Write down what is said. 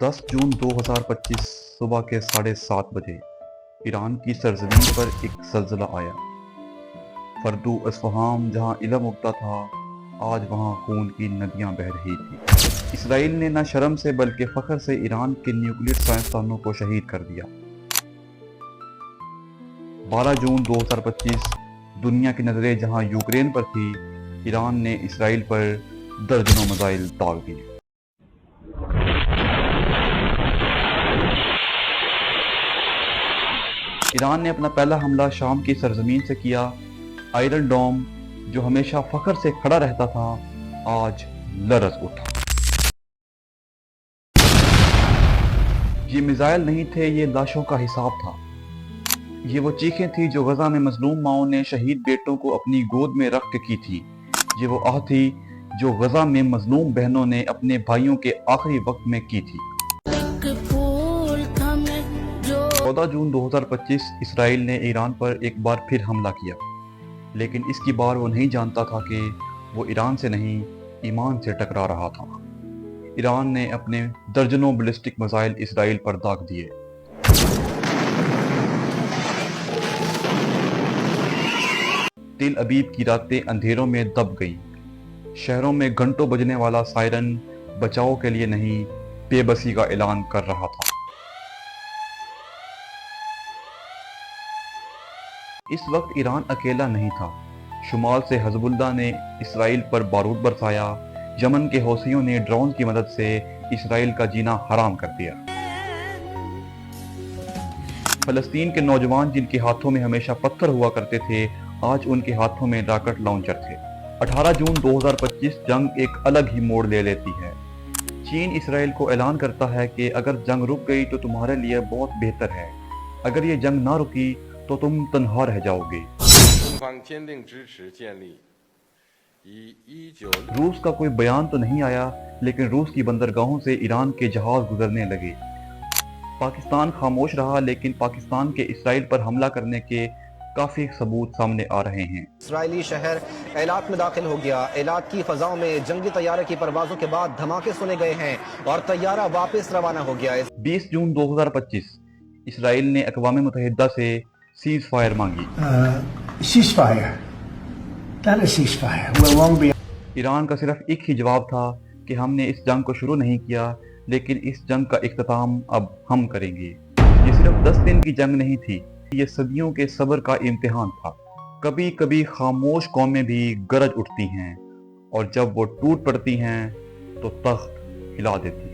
10 जून 2025 सुबह के 7:30 बजे ईरान की सरजमीन पर एक ज़लज़ला आया। फर्दू अस्फ़हान जहां इल्म उगता था, आज वहां खून की नदियां बह रही थी। इसराइल ने न शर्म से बल्कि फ़ख्र से ईरान के न्यूक्लियर साइंसदानों को शहीद कर दिया। 12 जून 2025 दुनिया की नज़रें जहां यूक्रेन पर थी, ईरान ने इसराइल पर दर्जनों मिसाइल दाग दिए। ईरान ने अपना पहला हमला शाम की सरजमीन से किया। आयरन डोम जो हमेशा फख्र से खड़ा रहता था, आज लरज़ उठा। ये मिसाइल नहीं थे, ये लाशों का हिसाब था। ये वो चीखें थी जो गजा में मजलूम माओं ने शहीद बेटों को अपनी गोद में रख के की थी। ये वो आह थी जो गजा में मजलूम बहनों ने अपने भाइयों के आखिरी वक्त में की थी। 14 जून 2025 इसराइल ने ईरान पर एक बार फिर हमला किया, लेकिन इसकी बार वो नहीं जानता था कि वो ईरान से नहीं, ईमान से टकरा रहा था। ईरान ने अपने दर्जनों बैलिस्टिक मिसाइल इसराइल पर दाग दिए। तेल अबीब की रातें अंधेरों में दब गईं। शहरों में घंटों बजने वाला सायरन बचाव के लिए नहीं, बेबसी का ऐलान कर रहा था। इस वक्त ईरान अकेला नहीं था। शुमाल से हिज़्बुल्लाह ने इसराइल पर बारूद बरसाया। यमन के हौसियों ने ड्रोन की मदद से इसराइल का जीना हराम कर दिया। फलस्तीन के नौजवान जिनके हाथों में हमेशा पत्थर हुआ करते थे, आज उनके हाथों में रॉकेट लॉन्चर थे। 18 जून 2025 जंग एक अलग ही मोड़ ले लेती है। चीन इसराइल को ऐलान करता है कि अगर जंग रुक गई तो तुम्हारे लिए बहुत बेहतर है, अगर ये जंग ना रुकी तो तुम तन्हा रह जाओगे। रूस का कोई बयान तो नहीं आया, लेकिन रूस की बंदरगाहों से ईरान के जहाज गुजरने लगे। पाकिस्तान खामोश रहा, लेकिन पाकिस्तान के इसराइल पर हमला करने के काफी सबूत सामने आ रहे हैं। इसराइली शहर एलात में दाखिल हो गया। एलात की फजाओं में जंगी तैयारे की परवाजों के बाद धमाके सुने गए हैं और तैयारा वापस रवाना हो गया है। 20 जून 2025 इसराइल ने अक़वाम मुत्तहिदा से सीज फायर मांगी। ईरान का सिर्फ एक ही जवाब था कि हमने इस जंग को शुरू नहीं किया, लेकिन इस जंग का इख्तिताम अब हम करेंगे। ये सिर्फ 10 दिन की जंग नहीं थी, ये सदियों के सब्र का इम्तिहान था। कभी कभी खामोश कौमें भी गरज उठती हैं, और जब वो टूट पड़ती हैं तो तख्त हिला देती हैं।